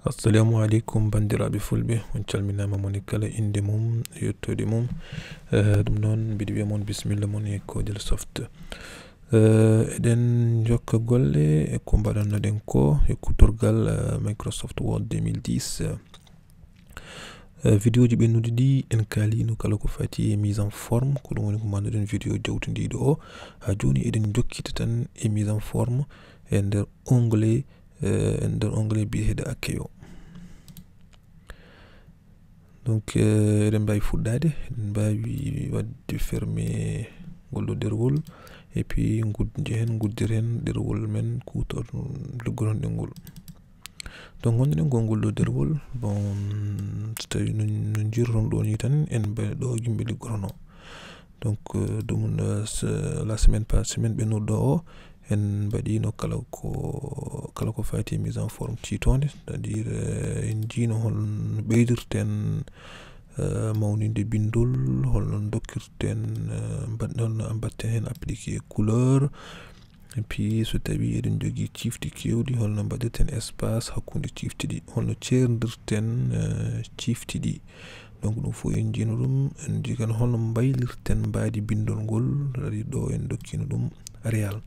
Assalamu alaikum bandiraɓe fulɓe, on calminama moni kala inde mum yettode mum. Ɗum noon mbiɗo wiya mon bisimilla mon e Kodel Soft. Eɗen jokka golle e ko mbaɗannoɗen ko e kutorgal Microsoft Word 2010. Vidéo ji ɓennuɗi ɗi en kalino kala ko fati e mise en forme, ko ɗum woni ko mbannoɗen vidéo jawtudiɗo o. Ha joni eɗen jokkita tan e mise en forme e nder onglet biyeteɗo Accueil. Donc eɗen mbawi fuɗɗade, eɗen mbawi wadde fermer ngol ɗerwol et puis guddir hen ɗerwol men liggoton ɗen ngol. Donc gonɗen ngol ɗerwol, bon so tawi no jirron ɗo ni tan en mbaɗa ɗo yimɓe liggotono. Donc ɗum la semaine ɓennuɗo o en mbaɗino kala ko fati mise en forme titonde, c'est-à-dire en jino hol ɓeydirten mawninde bindol, holno dokkirten holno mbatten hen appliqué couleur, et puis so tawi eɗen jogui cifti kewɗi holno mbaɗirten espace hakkude cifti ɗi, holno cerdirten cifti ɗi. Donc ɗum fo en jino ɗum, en jigan holno baylirten mbadi bindol ngol, ɗo en dokkino ɗum real.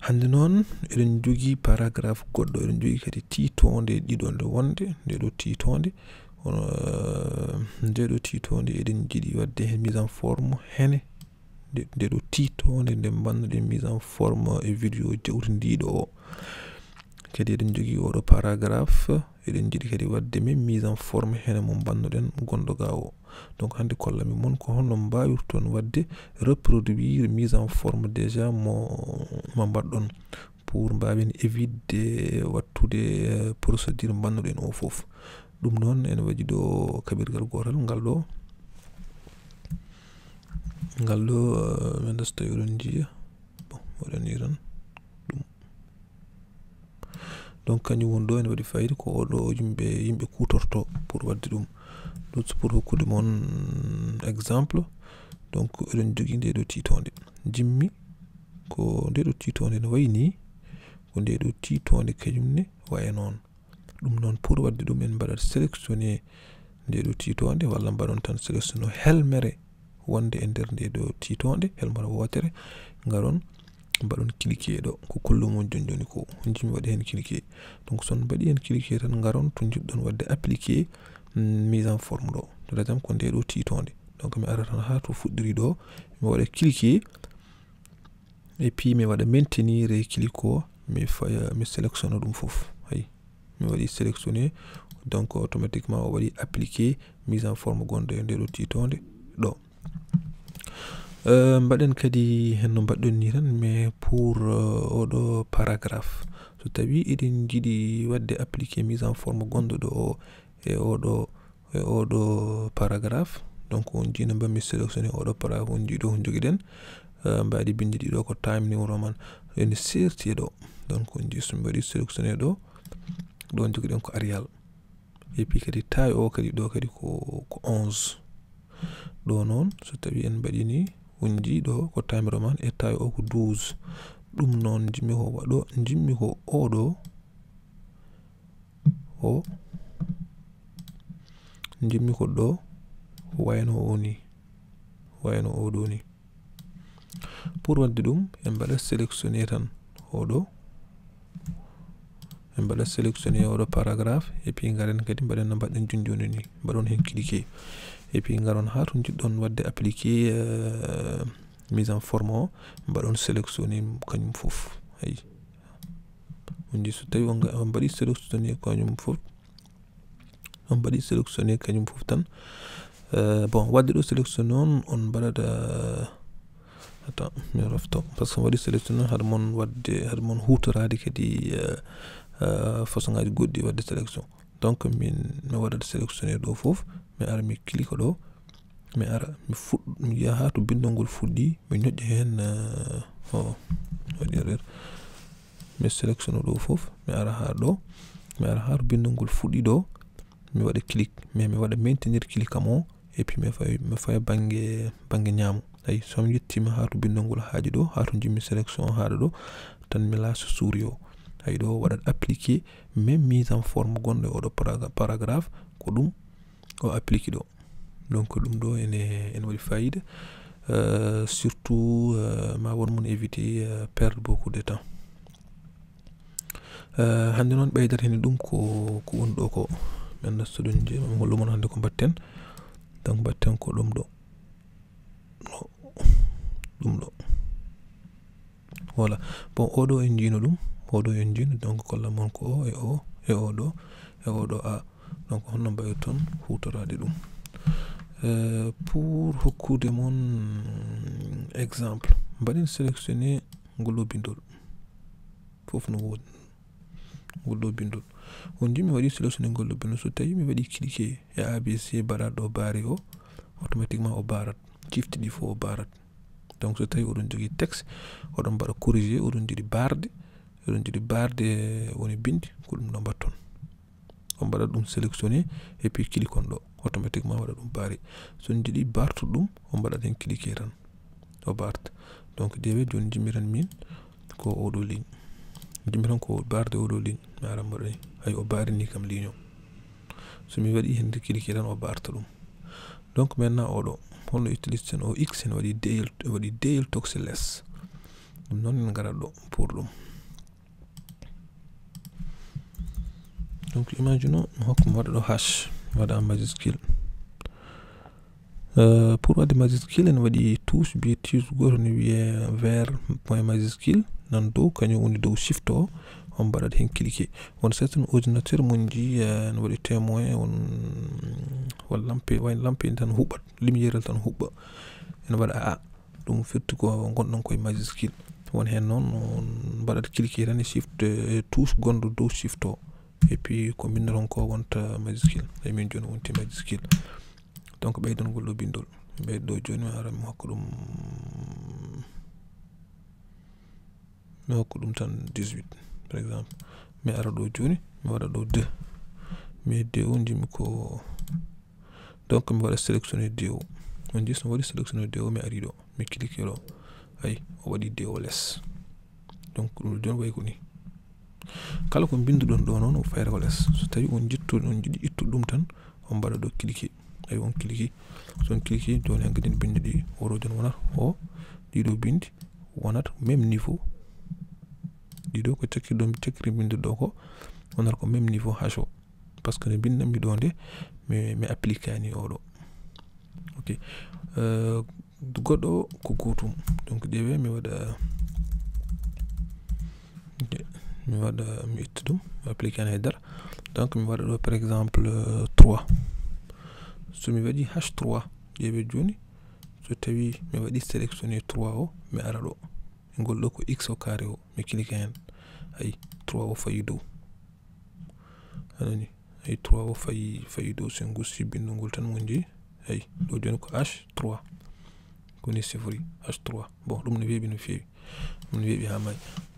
Hande noon eɗen jogui paragraphe goɗɗo, eɗen jogui kadi titonde ɗiɗo nde wonde, ndeɗo titonde eɗen jiiɗi wadde hen mise en forme hene ndeɗo titonde nde bannoɗen mise en forme e vidéo jawtudiɗo o. Kadi eɗen jogui oɗo paragraphe eɗen jiiɗi kadi wadde même mise en forme hene mo bannoɗen gonɗo ga o. Donc hande kollami mon ko holno mbawirton wadde reproduire mise en forme déjà mo mbaɗɗon pour mbawen évide wattude procédure bannoɗen o foof. Ɗum noon en waɗi ɗo kaɓirgal gotal ngal ɗo mi anda so tawi oɗon jiiya, bon waɗani tan ɗum. Donc kañum woni ɗo en waɗi fayida ko oɗo yimɓe kutorto pour wadde ɗum. Ɗum pour hokkude mon exemple. Donc eɗen jogui ndeɗo titonde jimmi ko ndeɗo titonde no wayni ko ndeɗo titonde kañumne waya noon. Ɗum noon pour wadde ɗum en mbaɗat sélectionné ndeɗo titonde, walla mbaɗon tan sélectionné helmere wonde e nder ndeɗo titonde, helmere wotere garon mbaɗon cliquer ɗo ko kollumon joni ko jimi waɗi hen cliquer. Donc son mbaɗi hen cliquer tan garon to jiɗɗon wadde appliqué mise en forme ɗo, par exemple ko ndeɗo titonde. Donc mi ara tan ha to fuɗɗiri ɗo, mi waɗa cliquer et puis mi waɗa maintenir e clique o, mi sélectionne ɗum foof. Hay mi waɗi sélectionné, donc automatiquement o waɗi appliqué mise en forme gonɗo e ndeɗo titonde ɗo. Mbaɗen kadi hen no mbaɗɗon ni tan, mais pour oɗo paragraphe, so tawi eɗen jiiɗi wadde appliqué mise en forme gonɗo ɗo o e oɗo paragraphe. Donc on jino mbami sélectionné oɗo paragraphe on jiiɗo on joguiɗen mbaɗi bindi ɗiɗo ko time new roman ene serti ɗo. Donc on jii so mbaɗi sélectionné ɗo joguiɗen ko Arial, et puis kadi taille o kadi ɗo kadi ko 11 ɗo noon. So tawi en mbaɗini on jiiɗo ko time roman e taille o ko 12. ɗum noon jimmi ko waɗo jimmi ko oɗo o jimmi ko ɗo wayno o ni, wayno oɗo ni. Pour wadde ɗum en mbaɗa sélectionné tan oɗo, en mbaɗa sélectionné oɗo paragraphe, et puis garen kadi mbaɗen no mbaɗen joni ni, mbaɗon hen cliquer, et puis garon ha to jiɗɗon wadde appliqué mise en forme o, mbaɗon sélectionné kañum foof. Hay on ji so tawi on mbaɗi sélectionné kañum foof, on mbaɗi sélectionné kañum foof tan, bon wadde ɗo sélectionné on mbaɗata attends mi rafto, par ce que on waɗi sélectionné haɗa mon hutorade kadi façon ngaji goɗɗi wadde sélection. Donc mi waɗat sélectionné ɗo foof, mi ara mi clique ɗo, mi ara mi yaha to bindol ngol fuɗɗi, mi ñoƴƴa hen waɗi erreur, mi sélectionne ɗo foof, mi ara ha ɗo, mi ara ha to bindol ngol fuɗɗi ɗo, mi waɗa clique, mais mi waɗa maintenir clique am o, et puis mi faya banggue ñaamo. Ay so mi yettima ha to bindol ngol haaji ɗo, ha to jimmi sélection haɗa ɗo tan mi laasa souris o. ay ɗo waɗat appliquer même mise en forme gonɗo oɗo paragraphe ko ɗum o applique ɗo. Donc ɗum ɗo ene waɗi fayida surtout ma won mon éviter perdre beaucoup de temps. Hande noon ɓeydata hen ɗum ko woni ɗo ko men nastuɗon je mi hollu mon hande ko batten. Donc batten ko ɗum ɗo voilà. Bon oɗo en jino ɗum, oɗo en jino, donc kolla mon ko o e o e oɗo e oɗo a. Donc honno mbawi ton hutorade ɗum. Pour hokkude mon exemple mbaɗen sélectionné ngol bindol fof no wodi ngol bindol on jimi waɗi sélectionné ngol bindol so tawi mi waɗi cliquer e ABC baɗaɗo ɗo baari o automatiquement o barat cifti ɗi fo o barat. Donc so tawi oɗon jogui texte oɗon mbaɗa corriger oɗon jiɗi barde woni bindi ko ɗum ɗo mbatton on mbaɗa ɗum sélectionné et puis clique on ɗo automatiquement waɗa ɗum baari. So jiɗi bartu ɗum on mbaɗat hen cliquer tan o barta. Donc dewe joni jimiran min ko oɗo ligne jimiran ko barde oɗo ligne mi ara mbaɗa ni ay o baari ni kam ligne o so mi waɗi hen cliquer tan o barta ɗum. Donc maintenant oɗo holno utilise ten o x en waɗi deyel toxe less ɗum noon en garat ɗo pour ɗum. Donc imaginons mi hokka mi waɗa ɗo hash waɗa majuscule. Pour wadde majuscule en waɗi touche bi touche goto ni wiye vers point majuscule nan dow kañum woni dow shift o on mbaɗat hen cliquer. On certain ordinateur mon ji en waɗi témoin on wala lampe tan huɓat lumière tan huɓɓa en waɗa a ɗum firti ko gonɗon koye majuscule won hen noon on mbaɗat cliquer tan e shift touche gonɗo dow shift o et puis ko bindoton ko wonta majuscule ay min joni wonti majuscule. Donc ɓeydon ngol ɗo bindol ɓeydo joni mi ara mi hokka ɗum tan 18 par exemple. Mi ara ɗo joni mi waɗa ɗo 2 mais 2 on jimi ko donc mi waɗa sélectionné 2 o on jii so mi waɗi sélectionné 2 o mi ari ɗo mi clique ɗo ay o waɗi 2 o less. Donc ɗum joni way ko ni kala ko binduɗon ɗo noon o fayra ko less. So tawi on jiɗi ittude ɗum tan on mbaɗa ɗo cliquer ay on cliquer son cliquer joni en gadin bindi ɗi oɗo joni wonata o ɗiɗo bindi wonata même niveau ɗiɗo ko cakkiri bindi ɗo ko wonata ko même niveau hash o par ce que ne bindammi ɗo nde mi applique ani oɗo. Ok goɗɗo ko gotum donc ɗewe mi waɗa mi itta ɗum mi applique ani haydara. Donc mi waɗa ɗo par exemple 3 so mi waɗi hash 3 ƴeewe joni so tawi mi waɗi sélectionné 3 o mi ara ɗo ngol ɗo ko x o carré o mi clique hen ay 3 o fayi dow anani ay 3 o fayi dow sen gussi bindugol tan mon jeeyi ay ɗo joni ko hash 3 koni sifori hash 3 bon ɗum ne weeɓi no feewi ɗum ne weeɓi ha may.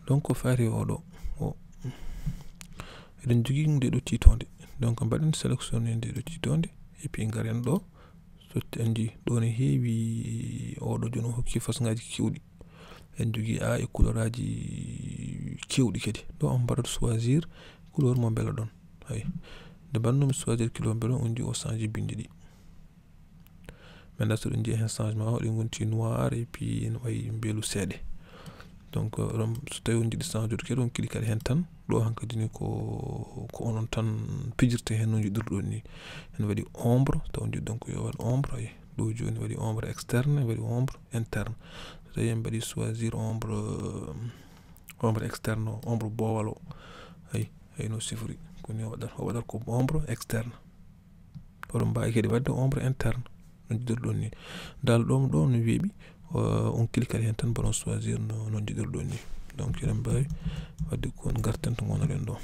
Donc ko faari oɗo o eɗen jogui nde ɗo titonde donc mbaɗen sélectionné nde ɗo titonde et puis garen ɗo so andi ɗo ne heewi oɗo joni hokki façon ngaji kewɗi en jogui a e couleur aji kewɗi kadi ɗo on mbaɗat choisir couleur mo beela ɗon ay nde bandumi choisir couleur beela on jii o change bindi ɗi maintenant so ɗon jii hen changement o ɗi gonti noir et puis en wayi beelu seeɗe. Donc so tawi on jiɗi change kadi on clique hen tan ɗo hankadi ni ko onon tan pijirte hen no jiɗirɗon ni en waɗi ombre taw jiɗɗon ko yo waɗ ombre ay ɗo joni waɗi ombre externe waɗi ombre interne. So tawi en mbaɗi choisir ombre externe o ombre boowal o ay no sifori koni o waɗat ko ombre externe oɗon mbawi kadi wadde ombre interne no jiɗirɗon ni dal ɗo no weeɓi on clique hen tan mbaɗon choisir no jiɗirɗon ni. Donc eɗen mbawi wadde ko garten to gonoɗen ɗo.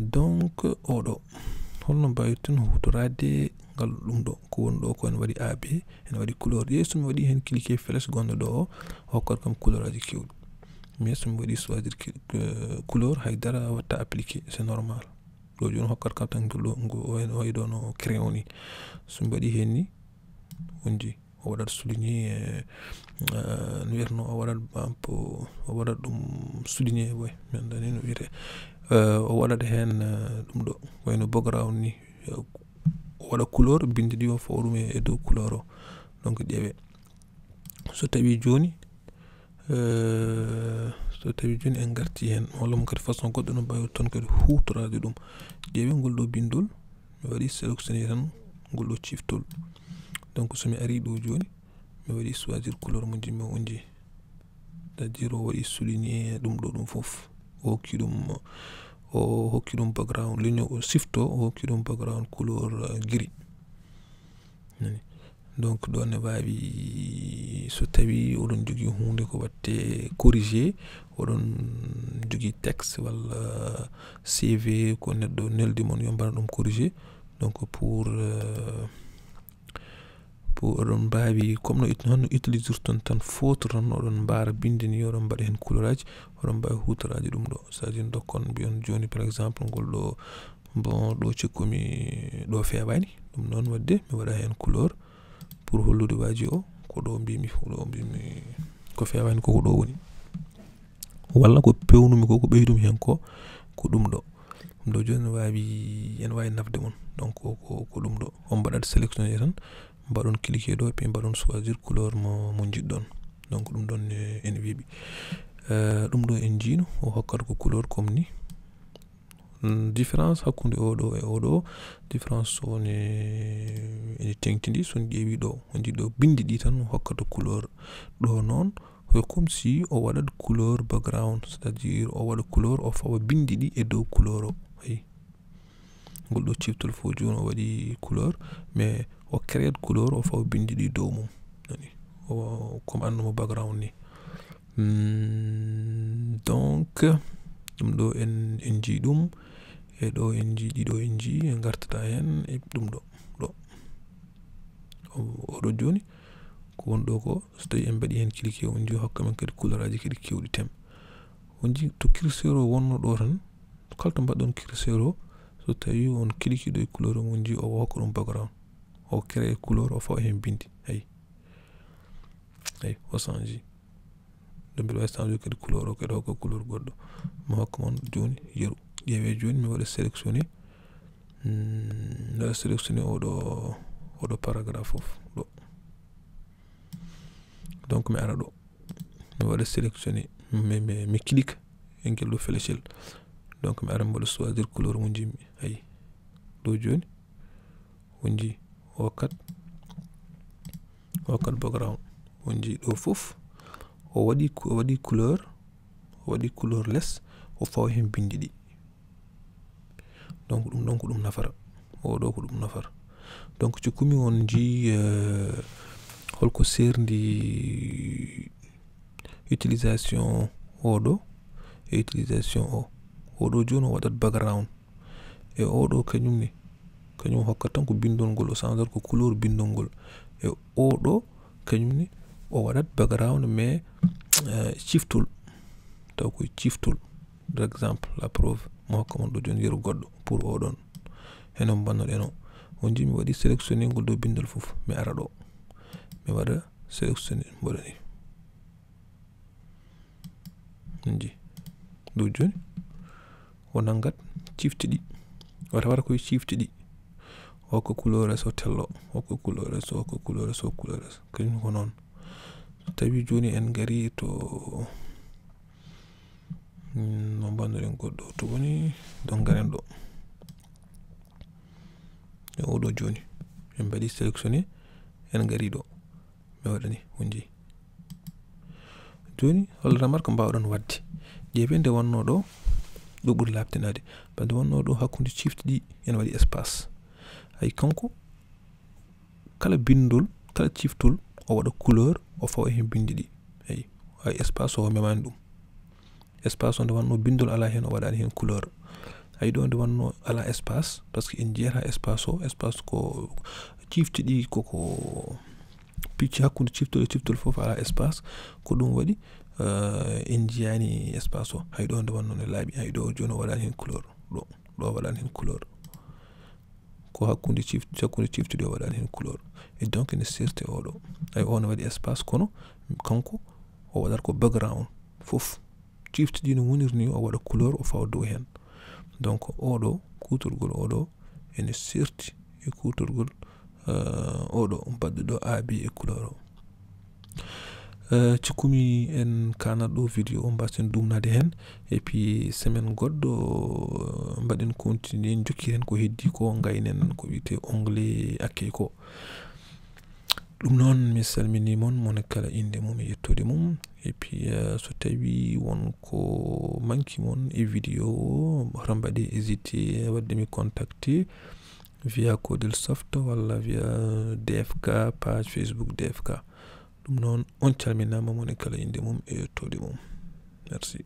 Donc oɗo holno mbawirten hutorade ngal ɗum ɗo ko woni ɗo ko en waɗi AB en waɗi couleur ɗi so mi waɗi hen cliquer flèche gonɗo ɗo o hokkat kam couleur aji kewɗi mais so mi waɗi choisir couleur haydara watta appliqué c'est normal ɗo joni hokkat kam tan ngol wayɗo no crayon ni so mi waɗi hen ni on jii o waɗat souligné no wiyatno o waɗat bampo o waɗat ɗum souligné boy mi andani no wiyete o waɗat hen ɗum ɗo wayno background ni o waɗa couleur bindi ɗi o fawɗum e dow couleur o donc ƴeewe so tawi joni en garti hen walla mo kadi façon goɗɗo no mbawi ton kadi hutorade ɗum ƴeewe ngol ɗo bindol mi waɗi sélectionné tan ngol ɗo ciftol donc somi ari ɗo joni mi waɗi choisir couleur mo jimmi o jii c'est-à-dire o waɗi souligné ɗum ɗo ɗum foof o hokki ɗum background ligne o sifto o hokki ɗum background couleur gris donc ɗon ne wawi so tawi oɗon jogui hunde ko watte corrigé oɗon jogui texte walla CV ko neɗɗo neldi mon yo mbaɗa ɗum corrigé donc pour oɗon mbawi comme no utilisir ton tan photo tan oɗon mbara bindi ni oɗon mbaɗa hen couleur aji oɗon mbawi hutoraji ɗum ɗo c'est à dire dokkon mbiyon joni par exemple ngol ɗo bon ɗo cikkumi ɗo fewani ɗum noon wadde mi waɗa hen couleur pour hollude waji o ko ɗo mbimi ko fewani koko ɗo woni walla ko pewnumi ko ɓeydumi hen ko ɗum ɗo joni wawi en wawi nafde mon donc ko ɗum ɗo on mbaɗat sélectionné tan mbaɗon cliquer ɗo et puis mbaɗon choisir couleur mo jiɗɗon donc ɗum ɗon ene weeɓi ɗum ɗo en jiino o hokkata ko couleur comme ni différence hakkude oɗo e oɗo différence o ene tengtidi son ƴeewi ɗo on jii ɗo bindi ɗi tan hokkata couleur ɗo noon comme si o waɗat couleur background c'est à dire o waɗa couleur o fawa bindi ɗi e dow couleur o ayi ngol ɗo ciftol fo joni o waɗi couleur mais o créate couleur o fawa bindi ɗi dow mum nani o comme andumo background ni donc ɗum ɗo en jii ɗum e ɗo en jii ɗiɗo en jii en gartata hen e ɗum ɗo oɗo joni ko won ɗo ko so tawi en mbaɗi hen cliquer on jii hokka men kadi couleur aji kadi kewɗi tem on jii to curseur o wonno ɗo tan kala to mbaɗɗon curseur o so tawi on cliquer ɗo e couleur on jii o hokka ɗum background o crée couleur o fawa hen bindi ayi o change ɗo mbiɗa wawi changer kadi couleur o kadi hokka couleur goɗɗo mo hokka mon joni yeeru ƴeewe joni mi waɗa sélectionné mi waɗa sélectionné oɗo paragraphe of ɗo donc mi ara ɗo mi waɗa sélectionné mi clique e ngel ɗo flèche donc mi ara mi waɗa choisir couleur mo jimmi ayi ɗo joni on jii o hokkat background on jii ɗo foof o waɗi couleur less o fawa hen bindi ɗi donc ɗum ɗon ko ɗum nafara oɗo ko ɗum nafara donc cikkumi on jii holko serndi utilisation oɗo e utilisation oɗo joni o waɗat background e oɗo kañum hokkat tan ko bindol ngol o changeat ko couleur bindol ngol e oɗo kañum ni o waɗat background mais ciftol taw koye ciftol par exemple la preuve mo hokka mon ɗo joni yeru goɗɗo pour oɗon eno bannoɗen o on jii mi waɗi sélectionné ngol ɗo bindol foof mi ara ɗo mi waɗa sélectionné mboɗa ni on jii ɗo joni o naggat cifti ɗi wata waɗa koye cifti ɗi hokka couleur o tello hokka couleur o kañum ko noon so tawi joni en gari to no bannoɗen goɗɗo to woni donc garen ɗo e oɗo joni en mbaɗi sélectionné en gari ɗo mi waɗani on jii joni holla remarque mbawɗon wadde ƴeewe nde wonno ɗo ɓuuri labtinade nde wonno ɗo hakkude cifti ɗi en waɗi espace hay kanko kala bindol kala ciftol o waɗa couleur o fawa hen bindi ɗi hay espace o memani ɗum espace o nde wanno bindol ala hen o waɗani hen couleur hay ɗo nde wanno ala espace par ce que en jiyata espace ko cifti ɗi koko picci hakkude ciftol e ciftol foof ala espace ko ɗum waɗi en jiyani espace o hay ɗo nde wanno ne laaɓi hay ɗo joni o waɗani hen couleur ɗo waɗani hen couleur ko hakkunde ciftude o waɗani hen couleur et donc ne sirte oɗo ay on waɗi espace kono kanko o waɗat ko background fof ciftuɗi no wonirni o waɗa couleur o fawa dow hen donc oɗo kutorgol oɗo ene sirti e kutorgol oɗo badduɗo aabi e couleur o cikkumi en kana ɗo vidéo o mbasen dumnade hen et puis semaine goɗɗo mbaɗen continuer jokkiren ko heddi ko gaynen ko wiyete onglet accueil ko ɗum noon mi salmini mon kala inde mum e yettode mum et puis so tawi wonko manki mon e vidéo o hoto mbaɗe hésité wadde mi contacter via Kodel Soft walla via DFK page Facebook DFK ɗum noon on calminama mon kala inde mum e yettode mum merci